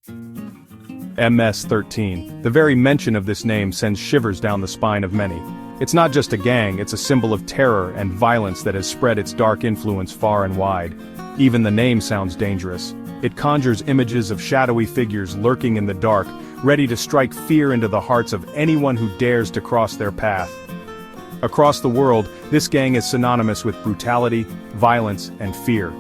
MS-13. The very mention of this name sends shivers down the spine of many. It's not just a gang, it's a symbol of terror and violence that has spread its dark influence far and wide. Even the name sounds dangerous. It conjures images of shadowy figures lurking in the dark, ready to strike fear into the hearts of anyone who dares to cross their path. Across the world, this gang is synonymous with brutality, violence, and fear.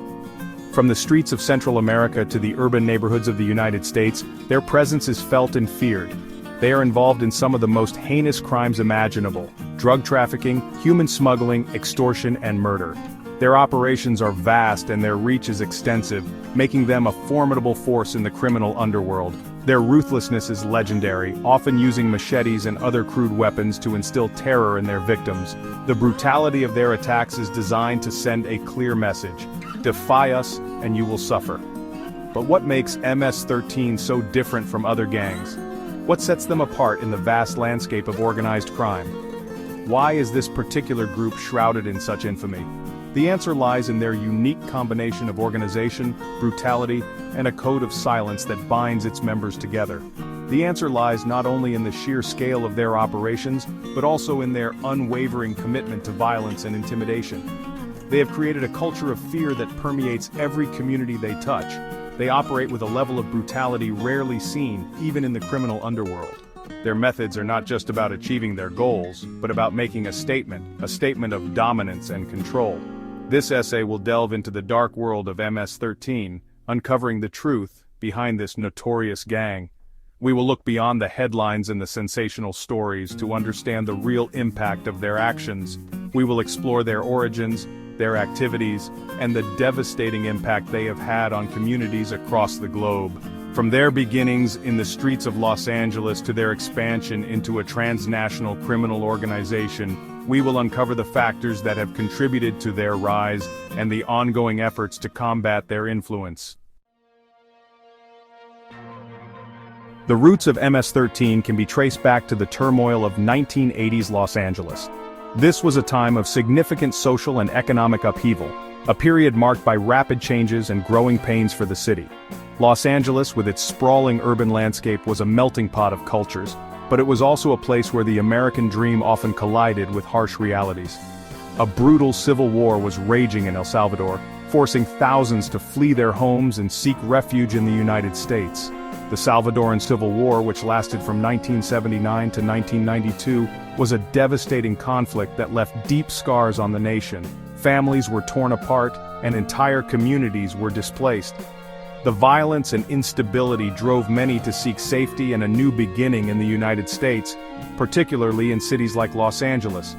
From the streets of Central America to the urban neighborhoods of the United States, their presence is felt and feared. They are involved in some of the most heinous crimes imaginable: drug trafficking, human smuggling, extortion, and murder. Their operations are vast and their reach is extensive, making them a formidable force in the criminal underworld. Their ruthlessness is legendary, often using machetes and other crude weapons to instill terror in their victims. The brutality of their attacks is designed to send a clear message: defy us, and you will suffer. But what makes MS-13 so different from other gangs? What sets them apart in the vast landscape of organized crime? Why is this particular group shrouded in such infamy? The answer lies in their unique combination of organization, brutality, and a code of silence that binds its members together. The answer lies not only in the sheer scale of their operations, but also in their unwavering commitment to violence and intimidation. They have created a culture of fear that permeates every community they touch. They operate with a level of brutality rarely seen, even in the criminal underworld. Their methods are not just about achieving their goals, but about making a statement of dominance and control. This essay will delve into the dark world of MS-13, uncovering the truth behind this notorious gang. We will look beyond the headlines and the sensational stories to understand the real impact of their actions. We will explore their origins, their activities, and the devastating impact they have had on communities across the globe. From their beginnings in the streets of Los Angeles to their expansion into a transnational criminal organization, we will uncover the factors that have contributed to their rise and the ongoing efforts to combat their influence. The roots of MS-13 can be traced back to the turmoil of 1980s Los Angeles. This was a time of significant social and economic upheaval, a period marked by rapid changes and growing pains for the city. Los Angeles, with its sprawling urban landscape, was a melting pot of cultures, but it was also a place where the American dream often collided with harsh realities. A brutal civil war was raging in El Salvador, forcing thousands to flee their homes and seek refuge in the United States. The Salvadoran Civil War, which lasted from 1979 to 1992, was a devastating conflict that left deep scars on the nation. Families were torn apart, and entire communities were displaced. The violence and instability drove many to seek safety and a new beginning in the United States, particularly in cities like Los Angeles.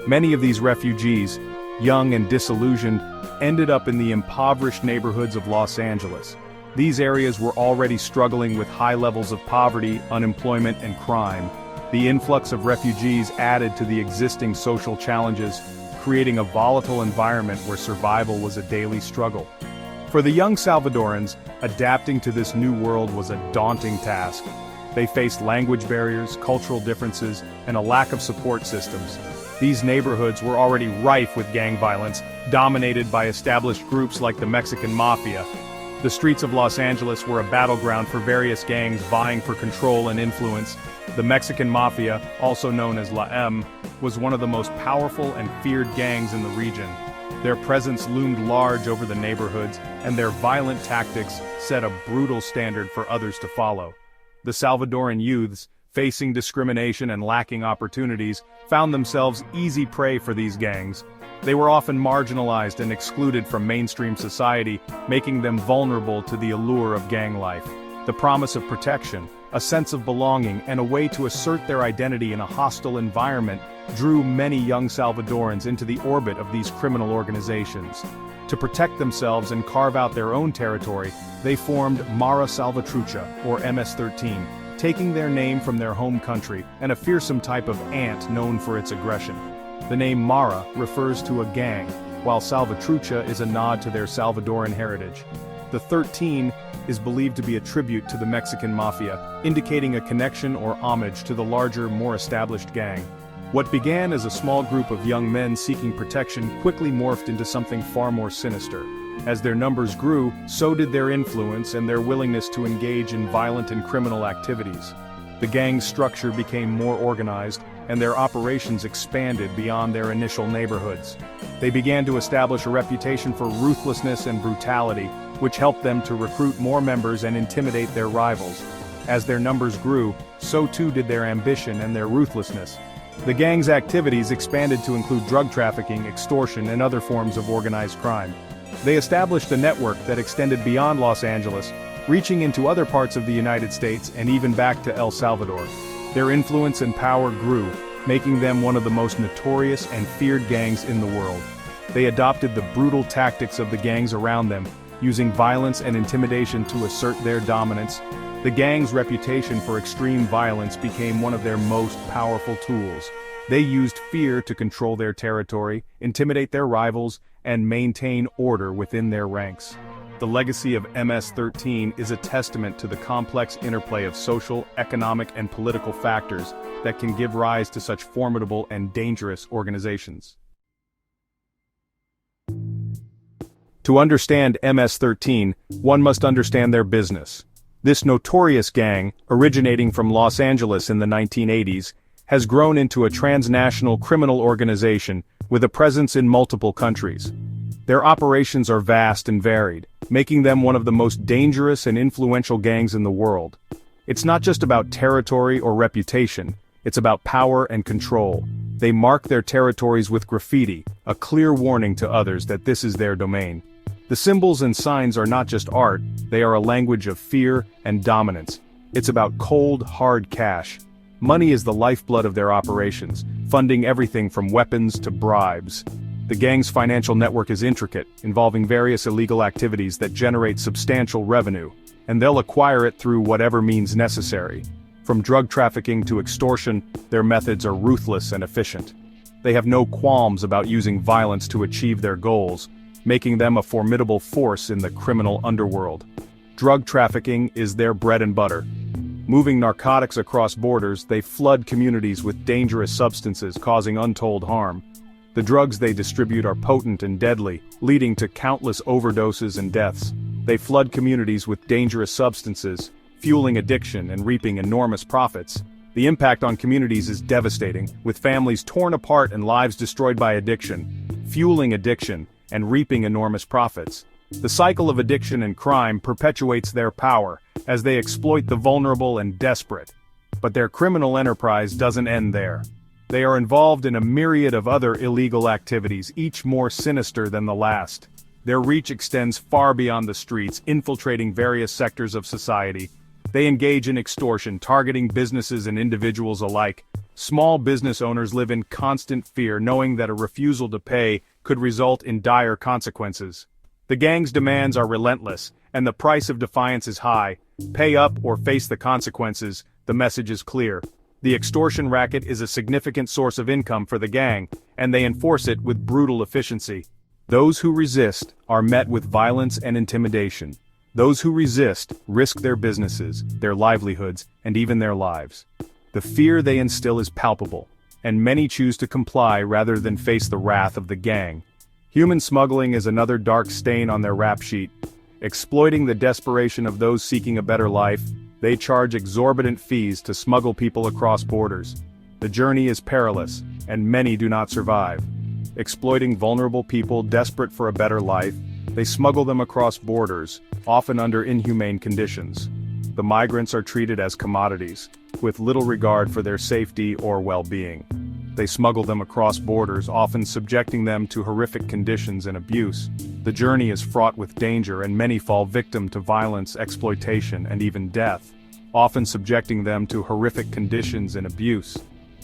Many of these refugees, young and disillusioned, ended up in the impoverished neighborhoods of Los Angeles. These areas were already struggling with high levels of poverty, unemployment, and crime. The influx of refugees added to the existing social challenges, creating a volatile environment where survival was a daily struggle. For the young Salvadorans, adapting to this new world was a daunting task. They faced language barriers, cultural differences, and a lack of support systems. These neighborhoods were already rife with gang violence, dominated by established groups like the Mexican Mafia. The streets of Los Angeles were a battleground for various gangs vying for control and influence. The Mexican Mafia, also known as La M, was one of the most powerful and feared gangs in the region. Their presence loomed large over the neighborhoods, and their violent tactics set a brutal standard for others to follow. The Salvadoran youths, facing discrimination and lacking opportunities, found themselves easy prey for these gangs. They were often marginalized and excluded from mainstream society, making them vulnerable to the allure of gang life. The promise of protection, a sense of belonging, and a way to assert their identity in a hostile environment drew many young Salvadorans into the orbit of these criminal organizations. To protect themselves and carve out their own territory, they formed Mara Salvatrucha, or MS-13, taking their name from their home country and a fearsome type of ant known for its aggression. The name Mara refers to a gang, while Salvatrucha is a nod to their Salvadoran heritage. The 13 is believed to be a tribute to the Mexican Mafia, indicating a connection or homage to the larger, more established gang. What began as a small group of young men seeking protection quickly morphed into something far more sinister. As their numbers grew, so did their influence and their willingness to engage in violent and criminal activities. The gang's structure became more organized, and their operations expanded beyond their initial neighborhoods. They began to establish a reputation for ruthlessness and brutality, which helped them to recruit more members and intimidate their rivals. As their numbers grew, so too did their ambition and their ruthlessness. The gang's activities expanded to include drug trafficking, extortion, and other forms of organized crime. They established a network that extended beyond Los Angeles, reaching into other parts of the United States and even back to El Salvador. Their influence and power grew, making them one of the most notorious and feared gangs in the world. They adopted the brutal tactics of the gangs around them, using violence and intimidation to assert their dominance. The gang's reputation for extreme violence became one of their most powerful tools. They used fear to control their territory, intimidate their rivals, and maintain order within their ranks. The legacy of MS-13 is a testament to the complex interplay of social, economic, and political factors that can give rise to such formidable and dangerous organizations. To understand MS-13, one must understand their business. This notorious gang, originating from Los Angeles in the 1980s, has grown into a transnational criminal organization with a presence in multiple countries. Their operations are vast and varied, making them one of the most dangerous and influential gangs in the world. It's not just about territory or reputation, it's about power and control. They mark their territories with graffiti, a clear warning to others that this is their domain. The symbols and signs are not just art, they are a language of fear and dominance. It's about cold, hard cash. Money is the lifeblood of their operations, funding everything from weapons to bribes. The gang's financial network is intricate, involving various illegal activities that generate substantial revenue, and they'll acquire it through whatever means necessary. From drug trafficking to extortion, their methods are ruthless and efficient. They have no qualms about using violence to achieve their goals, making them a formidable force in the criminal underworld. Drug trafficking is their bread and butter. Moving narcotics across borders, they flood communities with dangerous substances causing untold harm. The drugs they distribute are potent and deadly, leading to countless overdoses and deaths. They flood communities with dangerous substances, fueling addiction and reaping enormous profits. The impact on communities is devastating, with families torn apart and lives destroyed by addiction, fueling addiction, and reaping enormous profits. The cycle of addiction and crime perpetuates their power, as they exploit the vulnerable and desperate. But their criminal enterprise doesn't end there. They are involved in a myriad of other illegal activities, each more sinister than the last. Their reach extends far beyond the streets, infiltrating various sectors of society. They engage in extortion, targeting businesses and individuals alike. Small business owners live in constant fear, knowing that a refusal to pay could result in dire consequences. The gang's demands are relentless, and the price of defiance is high. Pay up or face the consequences, the message is clear. The extortion racket is a significant source of income for the gang, and they enforce it with brutal efficiency. Those who resist are met with violence and intimidation. Those who resist risk their businesses, their livelihoods, and even their lives. The fear they instill is palpable, and many choose to comply rather than face the wrath of the gang. Human smuggling is another dark stain on their rap sheet. Exploiting the desperation of those seeking a better life, they charge exorbitant fees to smuggle people across borders. The journey is perilous, and many do not survive. Exploiting vulnerable people desperate for a better life, they smuggle them across borders, often under inhumane conditions. The migrants are treated as commodities, with little regard for their safety or well-being. They smuggle them across borders, often subjecting them to horrific conditions and abuse. The journey is fraught with danger, and many fall victim to violence, exploitation, and even death, often subjecting them to horrific conditions and abuse.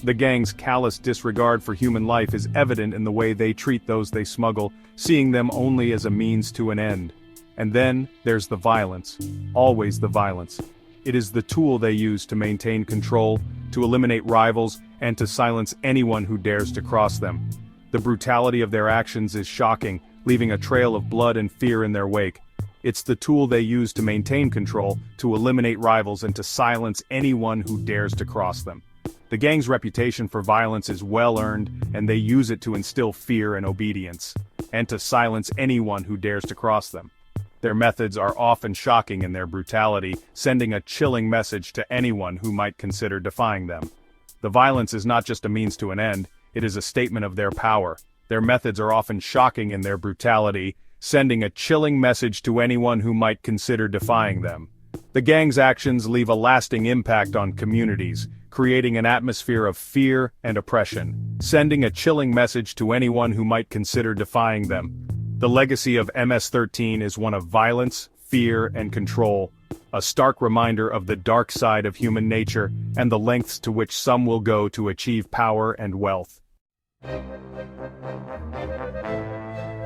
The gang's callous disregard for human life is evident in the way they treat those they smuggle, seeing them only as a means to an end. And then, there's the violence. Always the violence. It is the tool they use to maintain control, to eliminate rivals, and to silence anyone who dares to cross them. The brutality of their actions is shocking, leaving a trail of blood and fear in their wake. It's the tool they use to maintain control, to eliminate rivals, and to silence anyone who dares to cross them. The gang's reputation for violence is well-earned, and they use it to instill fear and obedience, and to silence anyone who dares to cross them. Their methods are often shocking in their brutality, sending a chilling message to anyone who might consider defying them. The violence is not just a means to an end, it is a statement of their power. Their methods are often shocking in their brutality, sending a chilling message to anyone who might consider defying them. The gang's actions leave a lasting impact on communities, creating an atmosphere of fear and oppression, sending a chilling message to anyone who might consider defying them. The legacy of MS-13 is one of violence, fear, and control, a stark reminder of the dark side of human nature and the lengths to which some will go to achieve power and wealth.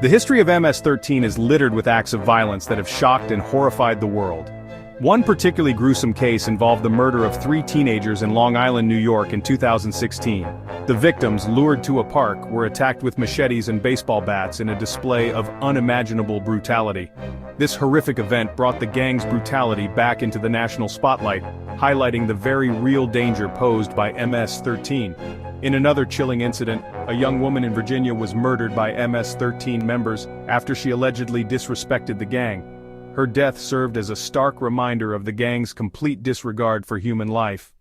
The history of MS-13 is littered with acts of violence that have shocked and horrified the world. One particularly gruesome case involved the murder of 3 teenagers in Long Island, New York in 2016. The victims, lured to a park, were attacked with machetes and baseball bats in a display of unimaginable brutality. This horrific event brought the gang's brutality back into the national spotlight, highlighting the very real danger posed by MS-13. In another chilling incident, a young woman in Virginia was murdered by MS-13 members after she allegedly disrespected the gang. Her death served as a stark reminder of the gang's complete disregard for human life.